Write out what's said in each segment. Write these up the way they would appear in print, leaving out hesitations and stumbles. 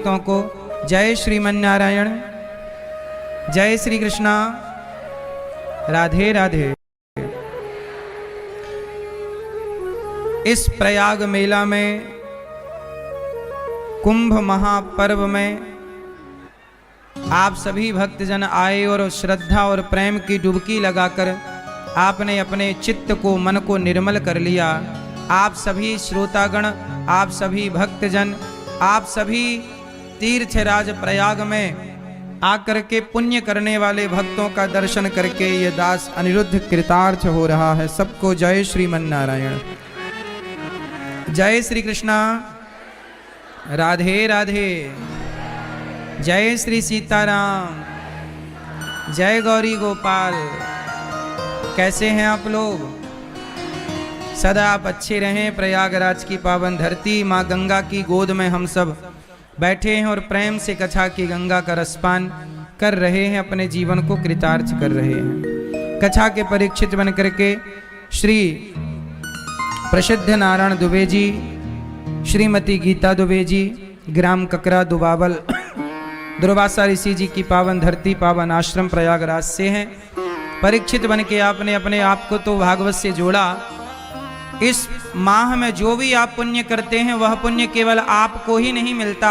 भक्तों को जय श्रीमन्नारायण, जय श्री कृष्णा, राधे राधे। इस प्रयाग मेला में, कुंभ महापर्व में आप सभी भक्तजन आए और श्रद्धा और प्रेम की डुबकी लगाकर आपने अपने चित्त को, मन को निर्मल कर लिया। आप सभी श्रोतागण, आप सभी भक्तजन, आप सभी तीर्थराज प्रयाग में आकर के पुण्य करने वाले भक्तों का दर्शन करके ये दास अनिरुद्ध कृतार्थ हो रहा है। सबको जय श्रीमन्नारायण, जय श्री कृष्णा, राधे राधे, जय श्री सीताराम, जय गौरी गोपाल। कैसे हैं आप लोग? सदा आप अच्छे रहें। प्रयागराज की पावन धरती माँ गंगा की गोद में हम सब बैठे हैं और प्रेम से कछा की गंगा का रसपान कर रहे हैं, अपने जीवन को कृतार्थ कर रहे हैं। कछा के परीक्षित बन करके श्री प्रसिद्ध नारायण दुबे जी, श्रीमती गीता दुबे जी, ग्राम ककरा दुबाबल, दुर्वासा ऋषि जी की पावन धरती, पावन आश्रम प्रयागराज से हैं। परीक्षित बन के आपने अपने आप को तो भागवत से जोड़ा। इस माह में जो भी आप पुण्य करते हैं वह पुण्य केवल आपको ही नहीं मिलता,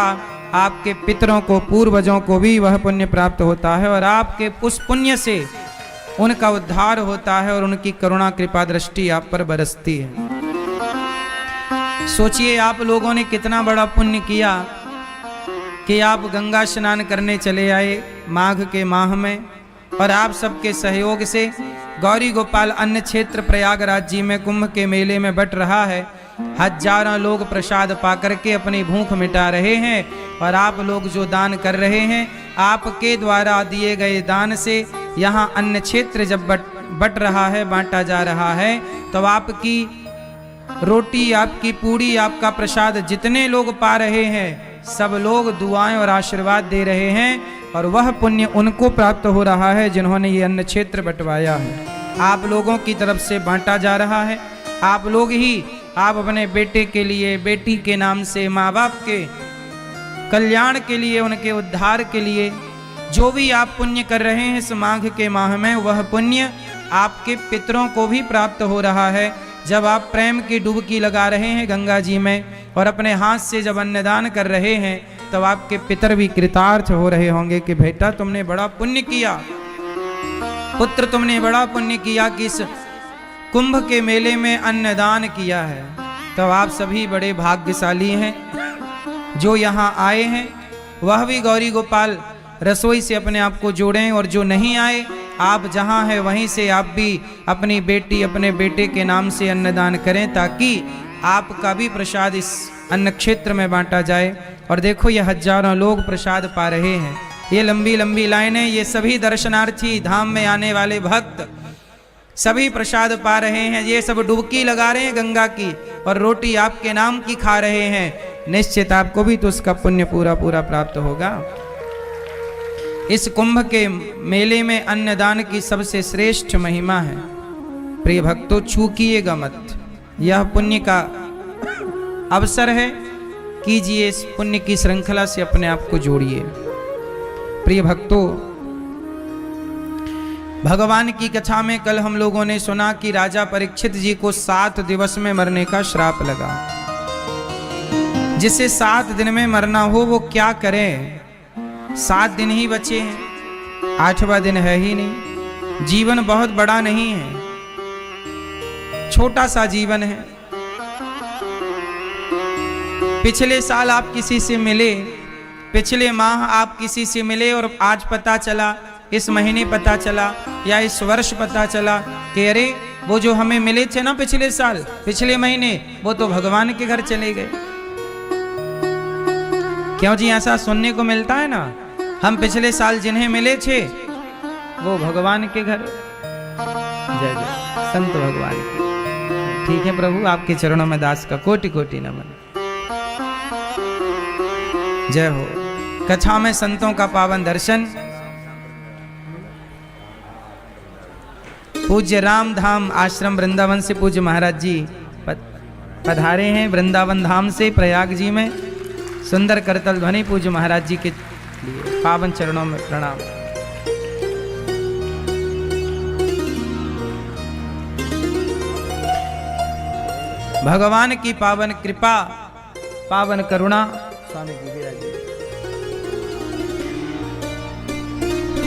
आपके पितरों को, पूर्वजों को भी वह पुण्य प्राप्त होता है और आपके उस पुण्य से उनका उद्धार होता है और उनकी करुणा कृपा दृष्टि आप पर बरसती है। सोचिए आप लोगों ने कितना बड़ा पुण्य किया कि आप गंगा स्नान करने चले आए माघ के माह में, और आप सबके सहयोग से गौरी गोपाल अन्न क्षेत्र प्रयागराज जी में कुंभ के मेले में बट रहा है। हजारों लोग प्रसाद पाकर के अपनी भूख मिटा रहे हैं और आप लोग जो दान कर रहे हैं, आपके द्वारा दिए गए दान से यहाँ अन्न क्षेत्र जब बट रहा है, बांटा जा रहा है, तो आपकी रोटी, आपकी पूड़ी, आपका प्रसाद जितने लोग पा रहे हैं, सब लोग दुआएं और आशीर्वाद दे रहे हैं और वह पुण्य उनको प्राप्त हो रहा है जिन्होंने ये अन्न क्षेत्र बंटवाया है। आप लोगों की तरफ से बांटा जा रहा है। आप लोग ही, आप अपने बेटे के लिए, बेटी के नाम से, माँ बाप के कल्याण के लिए, उनके उद्धार के लिए जो भी आप पुण्य कर रहे हैं इस माघ के माह में, वह पुण्य आपके पितरों को भी प्राप्त हो रहा है। जब आप प्रेम की डुबकी लगा रहे हैं गंगा जी में और अपने हाथ से जब अन्नदान कर रहे हैं, तब आपके पितर भी कृतार्थ हो रहे होंगे कि बेटा तुमने बड़ा पुण्य किया, पुत्र तुमने बड़ा पुण्य किया कि इस कुंभ के मेले में अन्नदान किया है। तब आप सभी बड़े भाग्यशाली हैं जो यहाँ आए हैं। वह भी गौरी गोपाल रसोई से अपने आप को जोड़ें, और जो नहीं आए, आप जहाँ हैं वहीं से आप भी अपनी बेटी, अपने बेटे के नाम से अन्नदान करें, ताकि आपका भी प्रसाद इस अन्न क्षेत्र में बांटा जाए। और देखो ये हजारों लोग प्रसाद पा रहे हैं, ये लंबी लंबी लाइनें, ये सभी दर्शनार्थी, धाम में आने वाले भक्त सभी प्रसाद पा रहे हैं। ये सब डुबकी लगा रहे हैं गंगा की और रोटी आपके नाम की खा रहे हैं। निश्चित आपको भी तो उसका पुण्य पूरा पूरा प्राप्त होगा। इस कुंभ के मेले में अन्नदान की सबसे श्रेष्ठ महिमा है। प्रिय भक्तों, चूकिएगा मत, यह पुण्य का अवसर है। कीजिए इस पुण्य की श्रृंखला से अपने आप को जोड़िए। प्रिय भक्तों, भगवान की कथा में कल हम लोगों ने सुना कि राजा परीक्षित जी को 7 दिवस में मरने का श्राप लगा। जिसे 7 दिन में मरना हो वो क्या करे? 7 दिन ही बचे हैं, 8वां दिन है ही नहीं। जीवन बहुत बड़ा नहीं है, छोटा सा जीवन है। पिछले साल आप किसी से मिले, पिछले माह आप किसी से मिले और आज पता चला, इस महीने पता चला या इस वर्ष पता चला कि अरे वो जो हमें मिले थे ना पिछले साल, पिछले महीने, वो तो भगवान के घर चले गए। क्यों जी? ऐसा सुनने को मिलता है ना, हम पिछले साल जिन्हें मिले थे वो भगवान के घर। जय जय संत भगवान के। ठीक है प्रभु, आपके चरणों में दास का कोटि कोटि नमन। जय हो। कथा में संतों का पावन दर्शन। पूज्य राम धाम आश्रम वृंदावन से पूज्य महाराज जी पधारे हैं वृंदावन धाम से प्रयाग जी में। सुंदर करतल ध्वनि पूज्य महाराज जी के लिए पावन चरणों में प्रणाम। भगवान की पावन कृपा, पावन करुणा, स्वामी जी विराजिए।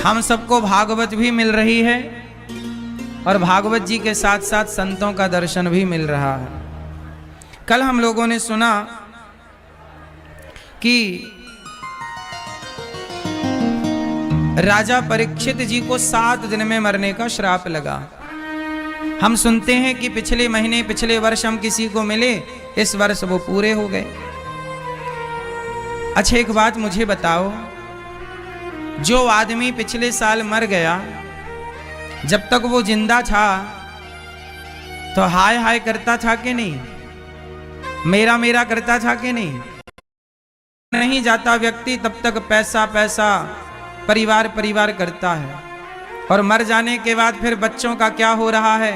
हम सबको भागवत भी मिल रही है और भागवत जी के साथ साथ संतों का दर्शन भी मिल रहा है। कल हम लोगों ने सुना कि राजा परीक्षित जी को 7 दिन में मरने का श्राप लगा। हम सुनते हैं कि पिछले महीने, पिछले वर्ष हम किसी को मिले, इस वर्ष वो पूरे हो गए। अच्छा एक बात मुझे बताओ, जो आदमी पिछले साल मर गया, जब तक वो जिंदा था तो हाय हाय करता था कि नहीं? मेरा मेरा करता था कि नहीं? नहीं जाता व्यक्ति तब तक पैसा पैसा, परिवार परिवार करता है, और मर जाने के बाद फिर बच्चों का क्या हो रहा है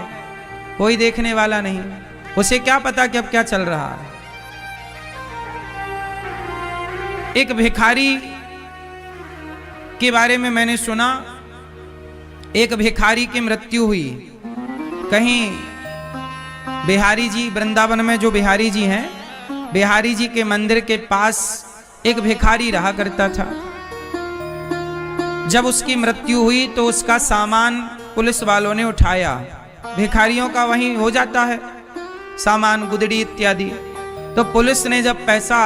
कोई देखने वाला नहीं। उसे क्या पता कि अब क्या चल रहा है। एक भिखारी के बारे में मैंने सुना, एक भिखारी की मृत्यु हुई। कहीं बिहारी जी, वृंदावन में जो बिहारी जी हैं, बिहारी जी के मंदिर के पास एक भिखारी रहा करता था। जब उसकी मृत्यु हुई तो उसका सामान पुलिस वालों ने उठाया। भिखारियों का वहीं हो जाता है सामान, गुदड़ी इत्यादि। तो पुलिस ने जब पैसा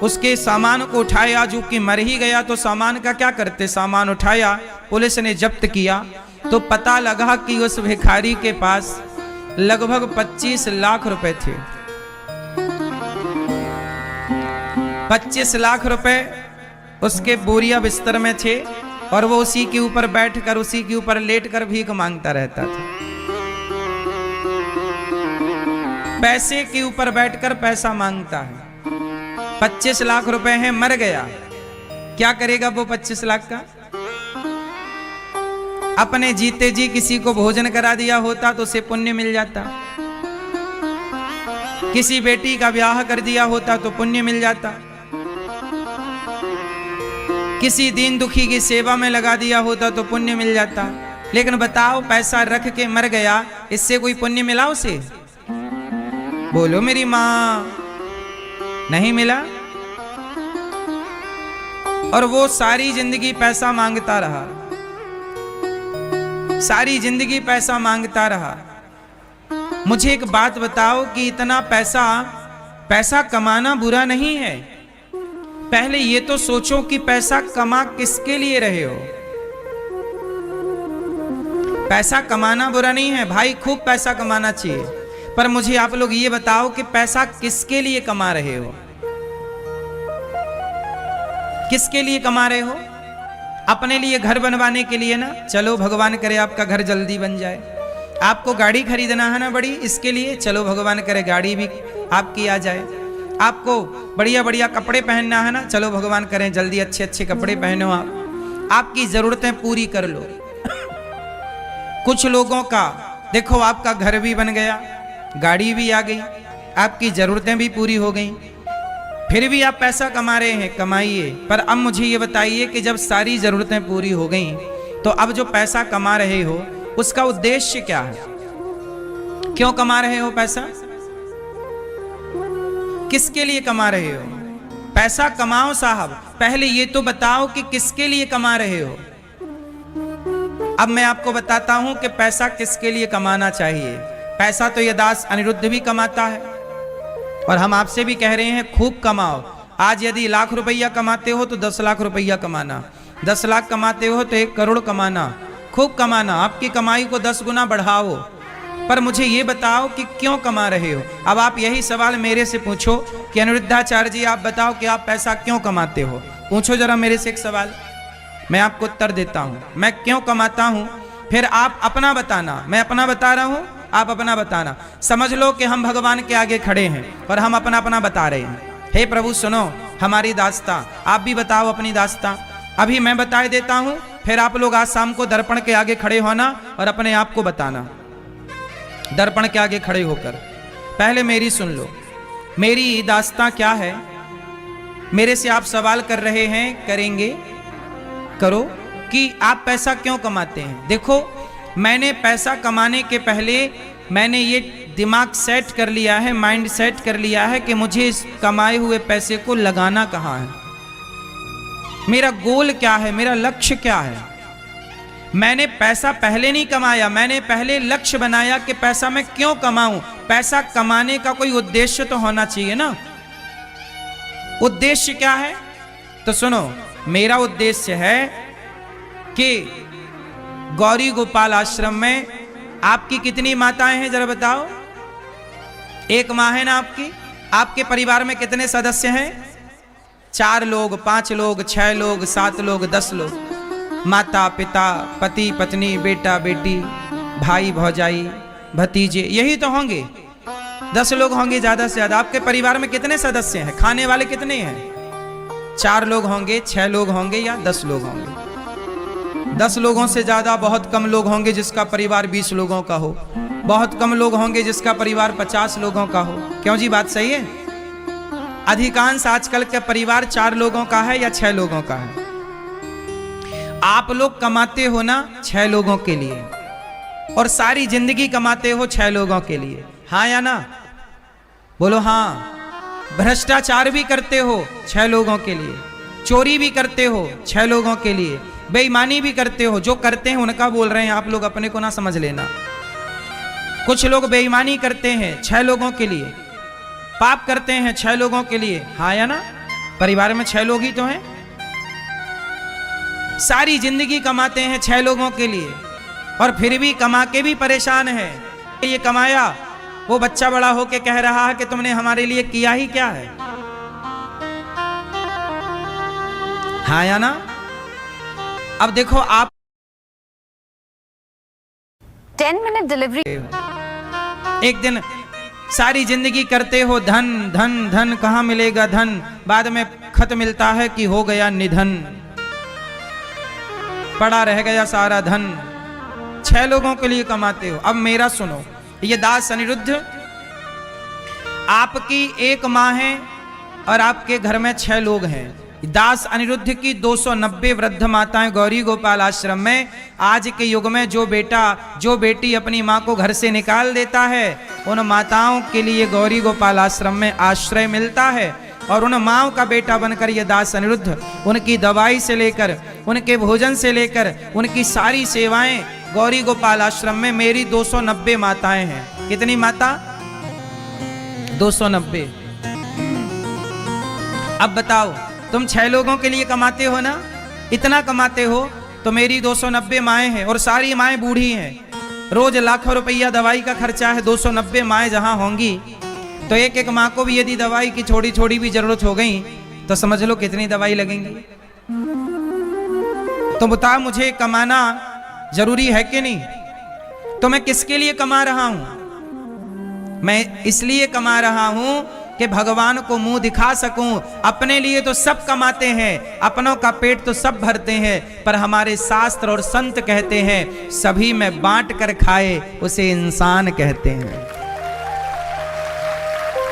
उसके सामान को उठाया, जो कि मर ही गया तो सामान का क्या करते, सामान उठाया, पुलिस ने जब्त किया, तो पता लगा कि उस भिखारी के पास लगभग 25 लाख रुपए थे। 25 लाख रुपए उसके बोरिया बिस्तर में थे, और वो उसी के ऊपर बैठकर, उसी के ऊपर लेटकर भीख मांगता रहता था। पैसे के ऊपर बैठकर पैसा मांगता है। 25 लाख रुपए हैं, मर गया, क्या करेगा वो 25 लाख का? अपने जीते जी किसी को भोजन करा दिया होता तो उसे पुण्य मिल जाता। किसी बेटी का ब्याह कर दिया होता तो पुण्य मिल जाता। किसी दीन दुखी की सेवा में लगा दिया होता तो पुण्य मिल जाता। लेकिन बताओ, पैसा रख के मर गया, इससे कोई पुण्य मिला उसे? बोलो मेरी मां, नहीं मिला। और वो सारी जिंदगी पैसा मांगता रहा, सारी जिंदगी पैसा मांगता रहा। मुझे एक बात बताओ कि इतना पैसा, पैसा कमाना बुरा नहीं है। पहले ये तो सोचो कि पैसा कमा किसके लिए रहे हो। पैसा कमाना बुरा नहीं है भाई, खूब पैसा कमाना चाहिए, पर मुझे आप लोग ये बताओ कि पैसा किसके लिए कमा रहे हो? किसके लिए कमा रहे हो? अपने लिए घर बनवाने के लिए ना? चलो भगवान करे आपका घर जल्दी बन जाए। आपको गाड़ी खरीदना है ना बड़ी, इसके लिए चलो भगवान करे गाड़ी भी आपकी आ जाए। आपको बढ़िया बढ़िया कपड़े पहनना है ना, चलो भगवान करें जल्दी अच्छे अच्छे कपड़े पहनो। आप आपकी जरूरतें पूरी कर लो। कुछ लोगों का देखो, आपका घर भी बन गया, गाड़ी भी आ गई, आपकी जरूरतें भी पूरी हो गई, फिर भी आप पैसा कमा रहे हैं। कमाइए, पर अब मुझे ये बताइए कि जब सारी जरूरतें पूरी हो गई तो अब जो पैसा कमा रहे हो उसका उद्देश्य क्या है? क्यों कमा रहे हो पैसा? किसके लिए कमा रहे हो? पैसा कमाओ साहब, पहले ये तो बताओ कि किसके लिए कमा रहे हो। अब मैं आपको बताता हूं कि पैसा किसके लिए कमाना चाहिए। पैसा तो ये दास अनिरुद्ध भी कमाता है, और हम आपसे भी कह रहे हैं खूब कमाओ। आज यदि लाख रुपया कमाते हो तो 10 लाख रुपया कमाना, 10 लाख कमाते हो तो 1 करोड़ कमाना, खूब कमाना, आपकी कमाई को 10 गुना बढ़ाओ। पर मुझे ये बताओ कि क्यों कमा रहे हो? अब आप यही सवाल मेरे से पूछो कि अनिरुद्धाचार्य जी आप बताओ कि आप पैसा क्यों कमाते हो? पूछो जरा मेरे से एक सवाल, मैं आपको उत्तर देता हूं। मैं क्यों कमाता हूं, फिर आप अपना बताना। मैं अपना बता रहा हूं, आप अपना बताना। समझ लो कि हम भगवान के आगे खड़े हैं और हम अपना अपना बता रहे हैं। हे प्रभु सुनो हमारी दास्तां, आप भी बताओ अपनी दास्तां। अभी मैं बता देता हूं, फिर आप लोग आज शाम को दर्पण के आगे खड़े होना और अपने आप को बताना। दर्पण के आगे खड़े होकर पहले मेरी सुन लो। मेरी दास्तां क्या है? मेरे से आप सवाल कर रहे हैं, करेंगे, करो कि आप पैसा क्यों कमाते हैं। देखो, मैंने पैसा कमाने के पहले मैंने ये दिमाग सेट कर लिया है, माइंड सेट कर लिया है कि मुझे इस कमाए हुए पैसे को लगाना कहाँ है, मेरा गोल क्या है, मेरा लक्ष्य क्या है। मैंने पैसा पहले नहीं कमाया, मैंने पहले लक्ष्य बनाया कि पैसा मैं क्यों कमाऊं। पैसा कमाने का कोई उद्देश्य तो होना चाहिए ना। उद्देश्य क्या है? तो सुनो, मेरा उद्देश्य है कि गौरी गोपाल आश्रम में आपकी कितनी माताएं हैं जरा बताओ। एक माँ है ना आपकी। आपके परिवार में कितने सदस्य हैं? 4 लोग, 5 लोग, 6 लोग, 7 लोग, 10 लोग। माता पिता, पति पत्नी, बेटा बेटी, भाई भौजाई, भतीजे, यही तो होंगे। 10 लोग होंगे ज्यादा से ज्यादा। आपके परिवार में कितने सदस्य हैं? खाने वाले कितने हैं? 4 लोग होंगे, 6 लोग होंगे या 10 लोग होंगे। 10 लोगों से ज्यादा बहुत कम लोग होंगे जिसका परिवार 20 लोगों का हो। बहुत कम लोग होंगे जिसका परिवार 50 लोगों का हो। क्यों जी, बात सही है? अधिकांश आजकल के परिवार 4 लोगों का है या 6 लोगों का है। आप लोग कमाते हो ना 6 लोगों के लिए, और सारी जिंदगी कमाते हो 6 लोगों के लिए, हाँ या ना? बोलो हाँ। भ्रष्टाचार भी करते हो 6 लोगों के लिए, चोरी भी करते हो 6 लोगों के लिए, बेईमानी भी करते हो। जो करते हैं उनका बोल रहे हैं, आप लोग अपने को ना समझ लेना। कुछ लोग बेईमानी करते हैं 6 लोगों के लिए, पाप करते हैं 6 लोगों के लिए, हाँ या ना? परिवार में 6 लोग ही तो हैं। सारी जिंदगी कमाते हैं 6 लोगों के लिए, और फिर भी कमा के भी परेशान है। ये कमाया, वो बच्चा बड़ा होके कह रहा है कि तुमने हमारे लिए किया ही क्या है, हाँ या ना? अब देखो, आप 10 मिनट डिलीवरी। एक दिन सारी जिंदगी करते हो धन धन धन, कहां मिलेगा धन, बाद में खत मिलता है कि हो गया निधन, पड़ा रह गया सारा धन। 6 लोगों के लिए कमाते हो। अब मेरा सुनो, ये दास अनिरुद्ध, आपकी एक माँ है और आपके घर में 6 लोग हैं। दास अनिरुद्ध की 290 वृद्ध माताएं गौरी गोपाल आश्रम में। आज के युग में जो बेटा जो बेटी अपनी माँ को घर से निकाल देता है, उन माताओं के लिए गौरी गोपाल आश्रम में आश्रय मिलता है। और उन माँओं का बेटा बनकर ये दास अनिरुद्ध उनकी दवाई से लेकर, उनके भोजन से लेकर, उनकी सारी सेवाएं गौरी गोपाल आश्रम में। मेरी 290 माताएं हैं। कितनी माता? 290। अब बताओ, तुम 6 लोगों के लिए कमाते हो ना, इतना कमाते हो तो मेरी 290 माएँ हैं, और सारी माएँ बूढ़ी हैं। रोज लाखों रुपया दवाई का खर्चा है। 290 माएँ जहां होंगी तो एक एक माँ को भी यदि दवाई की छोटी छोटी भी जरूरत हो गई तो समझ लो कितनी दवाई लगेंगी। तो बता, मुझे कमाना जरूरी है कि नहीं? तो मैं किसके लिए कमा रहा हूं? मैं इसलिए कमा रहा हूं कि भगवान को मुंह दिखा सकूं। अपने लिए तो सब कमाते हैं, अपनों का पेट तो सब भरते हैं, पर हमारे शास्त्र और संत कहते हैं सभी में बांट कर खाए उसे इंसान कहते हैं।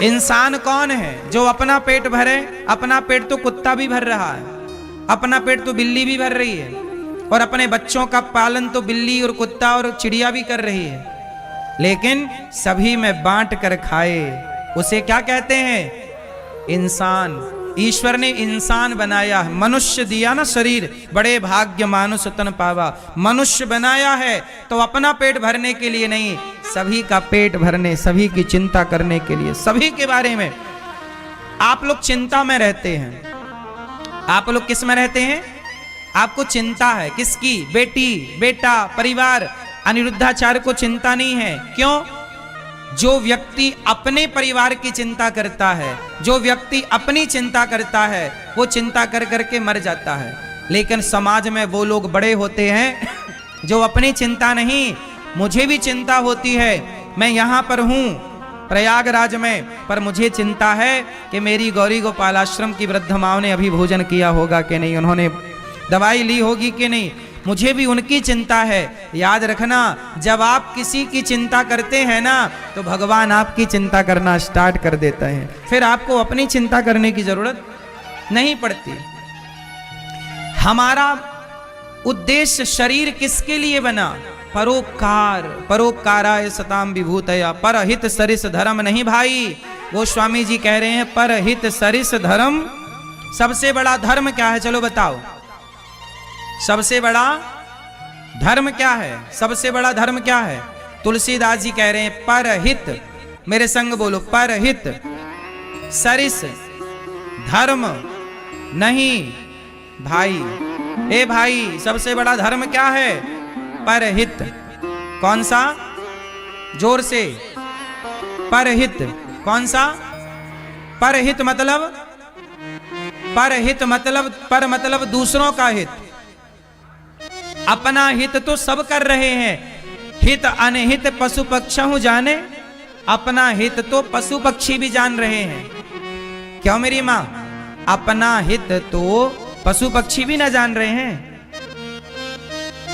इंसान कौन है? जो अपना पेट भरे। अपना पेट तो कुत्ता भी भर रहा है, अपना पेट तो बिल्ली भी भर रही है, और अपने बच्चों का पालन तो बिल्ली और कुत्ता और चिड़िया भी कर रही है। लेकिन सभी में बांट कर खाए उसे क्या कहते हैं? इंसान। ईश्वर ने इंसान बनाया, मनुष्य दिया ना शरीर, बड़े भाग्य मानुष तन पावा। मनुष्य बनाया है तो अपना पेट भरने के लिए नहीं, सभी का पेट भरने, सभी की चिंता करने के लिए, सभी के बारे में। आप लोग चिंता में रहते हैं। आप लोग किस में रहते हैं? आपको चिंता है किसकी? बेटी, बेटा, परिवार। अनिरुद्धाचार्य को चिंता नहीं है। क्यों? जो व्यक्ति अपने परिवार की चिंता करता है, जो व्यक्ति अपनी चिंता करता है, वो चिंता कर करके मर जाता है। लेकिन समाज में वो लोग बड़े होते हैं जो अपनी चिंता नहीं, मुझे भी चिंता होती है, मैं यहाँ पर हूँ प्रयागराज में, पर मुझे चिंता है कि मेरी गौरी गोपाल आश्रम की वृद्ध माँओं ने अभी भोजन किया होगा कि नहीं, उन्होंने दवाई ली होगी कि नहीं, मुझे भी उनकी चिंता है। याद रखना, जब आप किसी की चिंता करते हैं ना, तो भगवान आपकी चिंता करना स्टार्ट कर देता है। फिर आपको अपनी चिंता करने की जरूरत नहीं पड़ती। हमारा उद्देश्य शरीर किसके लिए बना? परोपकार, परोपकाराय सताम विभूतया, परहित सरिस धर्म नहीं भाई। वो स्वामी जी कह रहे हैं परहित सरिस धर्म। सबसे बड़ा धर्म क्या है? चलो बताओ, सबसे बड़ा धर्म क्या है? सबसे बड़ा धर्म क्या है? तुलसीदास जी कह रहे हैं परहित, मेरे संग बोलो, परहित सरिस धर्म नहीं भाई। ए भाई, सबसे बड़ा धर्म क्या है? परहित। कौन सा? जोर से, परहित। कौन सा? परहित मतलब, परहित मतलब, पर मतलब दूसरों का हित। अपना हित तो सब कर रहे हैं, हित अनहित पशु पक्षी जाने। अपना हित तो पशु पक्षी भी जान रहे हैं। क्यों मेरी मां? अपना हित तो पशु पक्षी भी ना जान रहे हैं।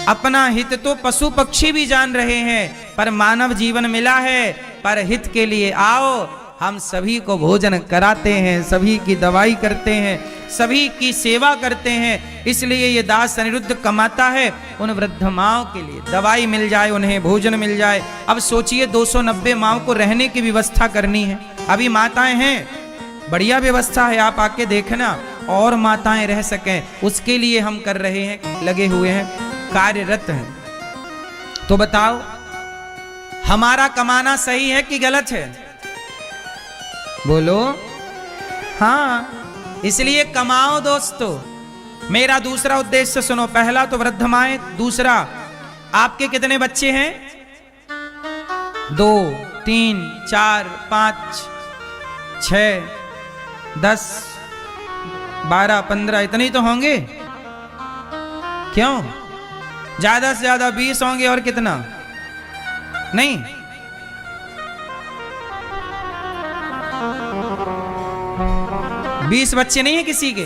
अपना हित तो पशु पक्षी भी जान रहे हैं, पर मानव जीवन मिला है पर हित के लिए। आओ, हम सभी को भोजन कराते हैं, सभी की दवाई करते हैं, सभी की सेवा करते हैं। इसलिए ये दास अनिरुद्ध कमाता है उन वृद्ध माओं के लिए, दवाई मिल जाए, उन्हें भोजन मिल जाए। अब सोचिए 290 माओं को रहने की व्यवस्था करनी है। अभी माताएं हैं, बढ़िया व्यवस्था है, आप आके देखना, और माताएं रह सकें, उसके लिए हम कर रहे हैं, लगे हुए हैं, कार्यरत हैं। तो बताओ, हमारा कमाना सही है कि गलत है? बोलो। हाँ, इसलिए कमाओ दोस्तों। मेरा दूसरा उद्देश्य सुनो। पहला तो वृद्ध माएं, दूसरा आपके कितने बच्चे हैं? 2, 3, 4, 5, 6, 10, 12, 15, इतने ही तो होंगे। क्यों? ज्यादा से ज्यादा 20 होंगे, और कितना? नहीं, 20 बच्चे नहीं है किसी के?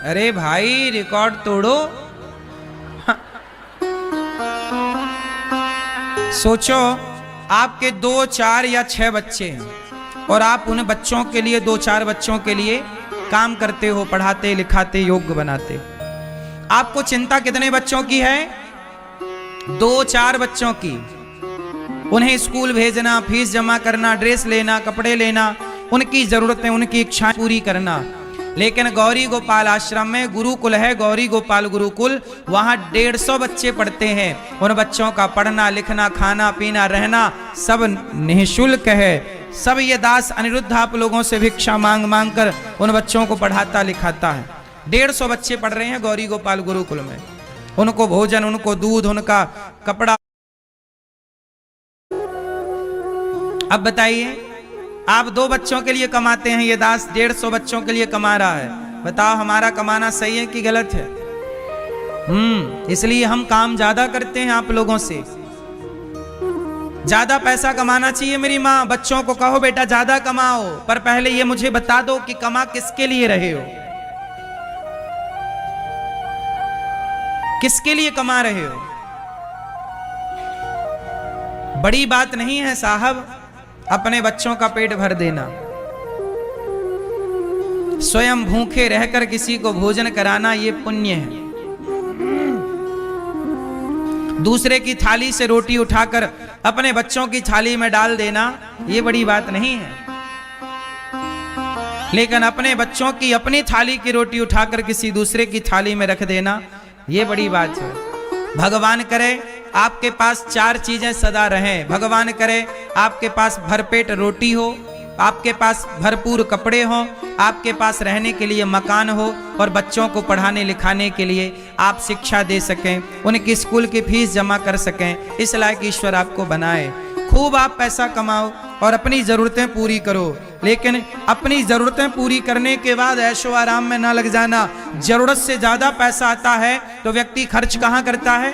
अरे भाई, रिकॉर्ड तोड़ो। सोचो, आपके 2, 4 या 6 बच्चे हैं, और आप उन बच्चों के लिए, 2-4 बच्चों के लिए काम करते हो, पढ़ाते लिखाते योग्य बनाते। आपको चिंता कितने बच्चों की है? 2-4 बच्चों की। उन्हें स्कूल भेजना, फीस जमा करना, ड्रेस लेना, कपड़े लेना, उनकी जरूरतें, उनकी इच्छाएं पूरी करना। लेकिन गौरी गोपाल आश्रम में गुरुकुल है, गौरी गोपाल गुरुकुल, वहां 150 बच्चे पढ़ते हैं। उन बच्चों का पढ़ना लिखना, खाना पीना, रहना सब निःशुल्क है। सब ये दास अनिरुद्ध आप लोगों से भिक्षा मांग मांग कर उन बच्चों को पढ़ाता लिखाता है। 150 बच्चे पढ़ रहे हैं गौरी गोपाल गुरुकुल में। उनको भोजन, उनको दूध, उनका कपड़ा। अब बताइए, आप 2 बच्चों के लिए कमाते हैं, ये दास 150 बच्चों के लिए कमा रहा है। बताओ, हमारा कमाना सही है कि गलत है? इसलिए हम काम ज्यादा करते हैं आप लोगों से। ज्यादा पैसा कमाना चाहिए मेरी माँ। बच्चों को कहो बेटा ज्यादा कमाओ, पर पहले ये मुझे बता दो कि कमा किसके लिए रहे हो, किसके लिए कमा रहे हो। बड़ी बात नहीं है साहब अपने बच्चों का पेट भर देना। स्वयं भूखे रहकर किसी को भोजन कराना ये पुण्य है। दूसरे की थाली से रोटी उठाकर अपने बच्चों की थाली में डाल देना ये बड़ी बात नहीं है। लेकिन अपने बच्चों की अपनी थाली की रोटी उठाकर किसी दूसरे की थाली में रख देना ये बड़ी बात है। भगवान करे आपके पास 4 चीजें सदा रहें। भगवान करे आपके पास भरपेट रोटी हो, आपके पास भरपूर कपड़े हो, आपके पास रहने के लिए मकान हो, और बच्चों को पढ़ाने लिखाने के लिए आप शिक्षा दे सकें, उनकी स्कूल की फीस जमा कर सकें। इस लायक ईश्वर आपको बनाए। खूब आप पैसा कमाओ और अपनी ज़रूरतें पूरी करो, लेकिन अपनी ज़रूरतें पूरी करने के बाद ऐशो आराम में ना लग जाना। ज़रूरत से ज़्यादा पैसा आता है तो व्यक्ति खर्च कहाँ करता है।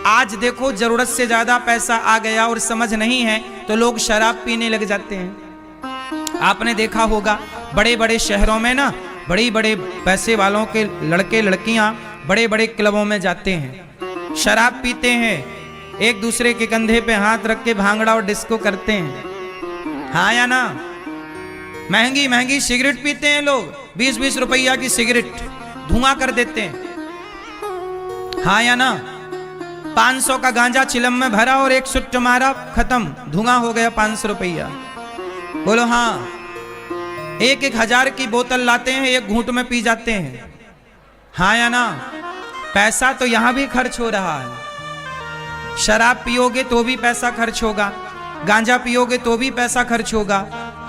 आज देखो ज़रूरत से ज़्यादा पैसा आ गया और समझ नहीं है तो लोग शराब पीने लग जाते हैं। आपने देखा होगा बड़े बड़े शहरों में ना, बड़े बड़े पैसे वालों के लड़के लड़कियां बड़े बड़े क्लबों में जाते हैं, शराब पीते हैं, एक दूसरे के कंधे पे हाथ रख के भांगड़ा और डिस्को करते हैं। हाँ या ना? महंगी महंगी सिगरेट पीते हैं लोग, 20-20 रुपया की सिगरेट धुआं कर देते हैं, हाँ या ना? 500 का गांजा चिलम में भरा और एक सुट्ट मारा, खत्म, धुआं हो गया 500 रुपया। बोलो हाँ। 1-1000 की बोतल लाते हैं, एक घूंट में पी जाते हैं, हाँ या ना? पैसा तो यहां भी खर्च हो रहा है। शराब पियोगे तो भी पैसा खर्च होगा, गांजा पियोगे तो भी पैसा खर्च होगा,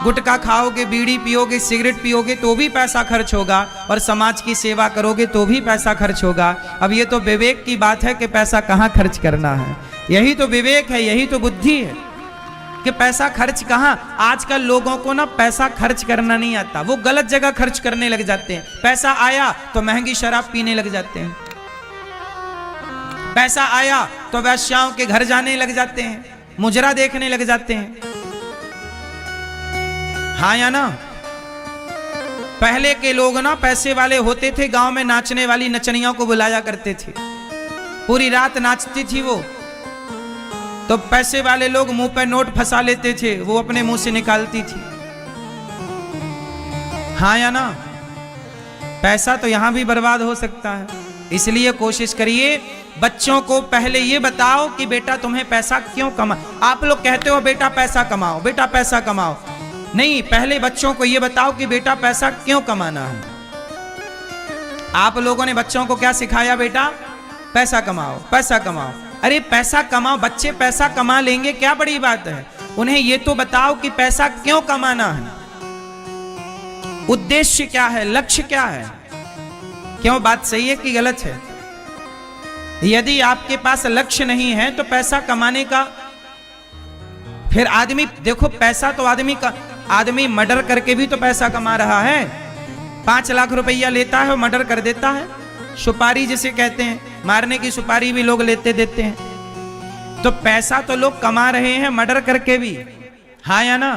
गुटखा खाओगे, बीड़ी पियोगे, सिगरेट पियोगे तो भी पैसा खर्च होगा, और समाज की सेवा करोगे तो भी पैसा खर्च होगा। अब ये तो विवेक की बात है कि पैसा कहाँ खर्च करना है। यही तो विवेक है, यही तो बुद्धि है कि पैसा खर्च कहाँ। आजकल लोगों को ना पैसा खर्च करना नहीं आता, वो गलत जगह खर्च करने लग जाते हैं। पैसा आया तो महंगी शराब पीने लग जाते हैं, पैसा आया तो वेश्याओं के घर जाने लग जाते हैं, मुजरा देखने लग जाते हैं, हाँ या ना? पहले के लोग ना पैसे वाले होते थे, गांव में नाचने वाली नचनियों को बुलाया करते थे, पूरी रात नाचती थी वो, तो पैसे वाले लोग मुंह पे नोट फंसा लेते थे, वो अपने मुंह से निकालती थी, हाँ या ना? पैसा तो यहां भी बर्बाद हो सकता है, इसलिए कोशिश करिए बच्चों को पहले ये बताओ कि बेटा तुम्हें पैसा क्यों कमा। आप लोग कहते हो बेटा पैसा कमाओ, बेटा पैसा कमाओ, नहीं, पहले बच्चों को ये बताओ कि बेटा पैसा क्यों कमाना है। आप लोगों ने बच्चों को क्या सिखाया? बेटा पैसा कमाओ, पैसा कमाओ। अरे पैसा कमाओ, बच्चे पैसा कमा लेंगे, क्या बड़ी बात है। उन्हें ये तो बताओ कि पैसा क्यों कमाना है, उद्देश्य क्या है, लक्ष्य क्या है। क्यों, बात सही है कि गलत है? यदि आपके पास लक्ष्य नहीं है तो पैसा कमाने का, फिर आदमी देखो, पैसा तो आदमी मर्डर करके भी तो पैसा कमा रहा है। 5 लाख रुपया लेता है और मर्डर कर देता है, सुपारी जिसे कहते हैं, मारने की सुपारी भी लोग लेते देते हैं। तो पैसा तो लोग कमा रहे हैं मर्डर करके भी, हाँ या ना?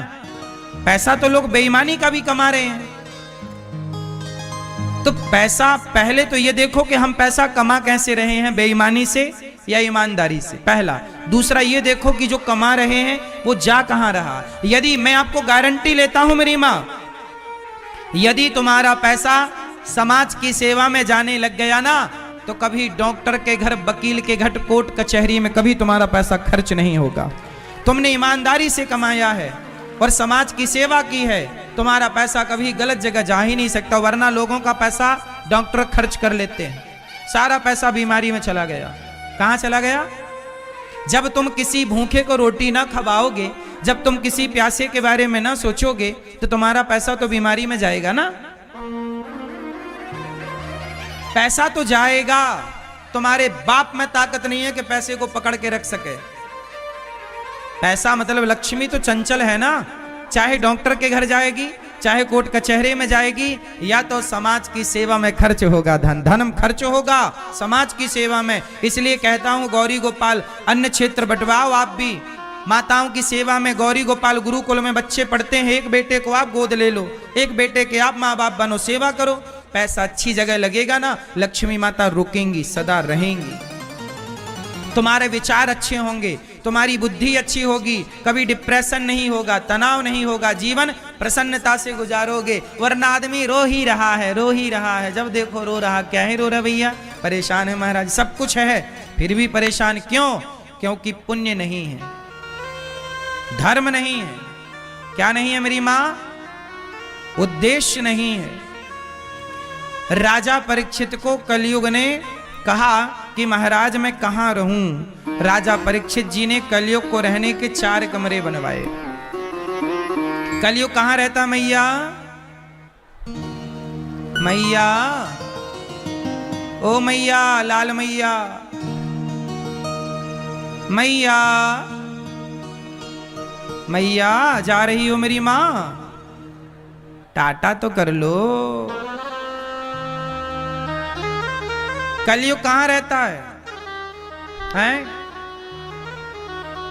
पैसा तो लोग बेईमानी का भी कमा रहे हैं। तो पैसा, पहले तो ये देखो कि हम पैसा कमा कैसे रहे हैं, बेईमानी से या ईमानदारी से, पहला। दूसरा ये देखो कि जो कमा रहे हैं वो जा कहां रहा। यदि मैं आपको गारंटी लेता हूं मेरी मां, यदि तुम्हारा पैसा समाज की सेवा में जाने लग गया ना, तो कभी डॉक्टर के घर, वकील के घर, कोर्ट कचहरी में कभी तुम्हारा पैसा खर्च नहीं होगा। तुमने ईमानदारी से कमाया है और समाज की सेवा की है, तुम्हारा पैसा कभी गलत जगह जा ही नहीं सकता। वरना लोगों का पैसा डॉक्टर खर्च कर लेते हैं, सारा पैसा बीमारी में चला गया। कहां चला गया? जब तुम किसी भूखे को रोटी ना खवाओगे, जब तुम किसी प्यासे के बारे में ना सोचोगे, तो तुम्हारा पैसा तो बीमारी में जाएगा ना। पैसा तो जाएगा, तुम्हारे बाप में ताकत नहीं है कि पैसे को पकड़ के रख सके। पैसा मतलब लक्ष्मी तो चंचल है ना, चाहे डॉक्टर के घर जाएगी, चाहे कोर्ट कचहरे में जाएगी, या तो समाज की सेवा में खर्च होगा। धन खर्च होगा समाज की सेवा में। इसलिए कहता हूं गौरी गोपाल अन्य क्षेत्र बंटवाओ। आप भी माताओं की सेवा में, गौरी गोपाल गुरुकुल में बच्चे पढ़ते हैं, एक बेटे को आप गोद ले लो, एक बेटे के आप माँ बाप बनो, सेवा करो। पैसा अच्छी जगह लगेगा ना, लक्ष्मी माता रुकेंगी, सदा रहेंगी। तुम्हारे विचार अच्छे होंगे, तुम्हारी बुद्धि अच्छी होगी, कभी डिप्रेशन नहीं होगा, तनाव नहीं होगा, जीवन प्रसन्नता से गुजारोगे। वरना आदमी रो ही रहा है, रो ही रहा है, जब देखो रो रहा। क्या है रो रहा भैया? परेशान है महाराज, सब कुछ है फिर भी परेशान क्यों? क्योंकि पुण्य नहीं है, धर्म नहीं है। क्या नहीं है मेरी माँ? उद्देश्य नहीं है। राजा परीक्षित को कलयुग ने कहा कि महाराज मैं कहां रहूं। राजा परीक्षित जी ने कलयुग को रहने के 4 कमरे बनवाए। कलयुग कहां रहता मैया? मैया, ओ मैया, लाल मैया, मैया, मैया, जा रही हो मेरी मां? टाटा तो कर लो। कलयुग कहां रहता है? हैं?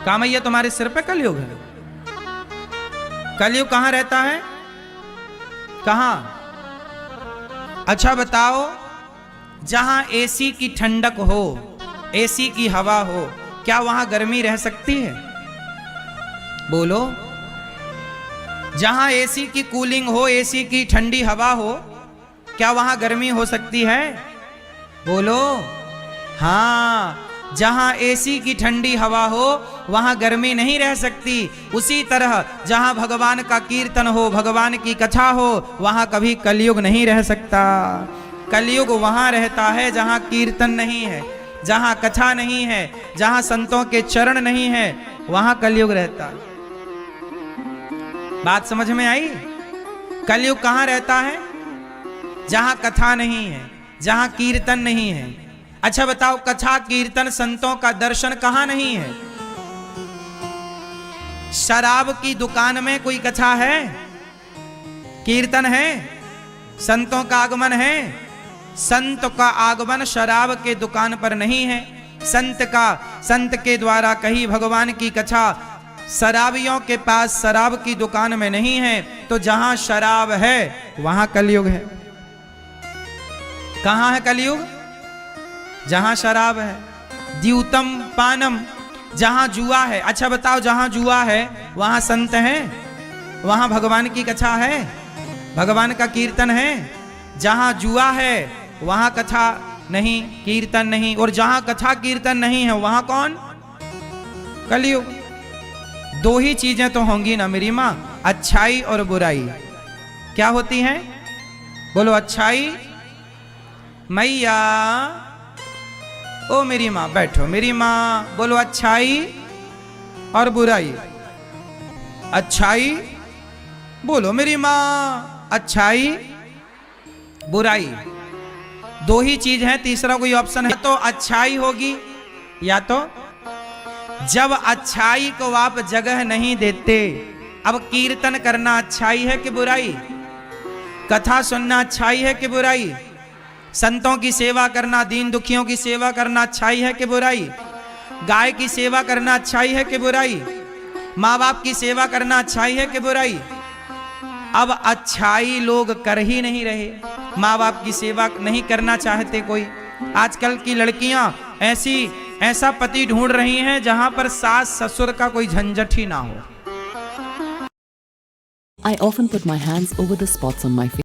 कहा मैया तुम्हारे सिर पे कलयुग है? कलयुग कहां रहता है? कहां? अच्छा बताओ, जहां एसी की ठंडक हो, एसी की हवा हो, क्या वहां गर्मी रह सकती है? बोलो। जहां एसी की कूलिंग हो, एसी की ठंडी हवा हो, क्या वहां गर्मी हो सकती है? बोलो। हाँ, जहां एसी की ठंडी हवा हो वहां गर्मी नहीं रह सकती। उसी तरह जहां भगवान का कीर्तन हो, भगवान की कथा हो, वहां कभी कलयुग नहीं रह सकता। कलयुग वहां रहता है जहां कीर्तन नहीं है, जहां कथा नहीं है, जहां संतों के चरण नहीं है, वहां कलयुग रहता है। बात समझ में आई? कलयुग कहां रहता है? जहां कथा नहीं है, जहां कीर्तन नहीं है। अच्छा बताओ, कथा कीर्तन संतों का दर्शन कहां नहीं है? शराब की दुकान में कोई कथा है? कीर्तन है? संतों का आगमन है? संत का आगमन शराब के दुकान पर नहीं है। संत के द्वारा कही भगवान की कथा शराबियों के पास शराब की दुकान में नहीं है। तो जहां शराब है वहां कलयुग है। कहां है कलयुग? जहां शराब है। द्यूतम पानम, जहां जुआ है। अच्छा बताओ, जहां जुआ है वहां संत हैं? वहां भगवान की कथा है? भगवान का कीर्तन है? जहां जुआ है वहां कथा नहीं, कीर्तन नहीं। और जहां कथा कीर्तन नहीं है वहां कौन? कलयुग। दो ही चीजें तो होंगी ना मेरी मां, अच्छाई और बुराई। क्या होती हैं? बोलो। अच्छाई। मैया ओ मेरी मां बैठो, मेरी मां बोलो। अच्छाई और बुराई। अच्छाई बोलो मेरी मां। अच्छाई बुराई, दो ही चीज है, तीसरा कोई ऑप्शन है? तो अच्छाई होगी या तो जब अच्छाई को आप जगह नहीं देते। अब कीर्तन करना अच्छाई है कि बुराई? कथा सुनना अच्छाई है कि बुराई? संतों की सेवा करना, दीन दुखियों की सेवा करना अच्छाई है कि बुराई? गाय की सेवा करना अच्छाई है कि बुराई? माँ बाप की सेवा करना अच्छाई है कि बुराई? अब अच्छाई लोग कर ही नहीं रहे, माँ बाप की सेवा नहीं करना चाहते कोई। आजकल की लड़कियां ऐसा पति ढूंढ रही हैं जहां पर सास ससुर का कोई झंझट ही ना हो। I often put my hands over the spots on my face.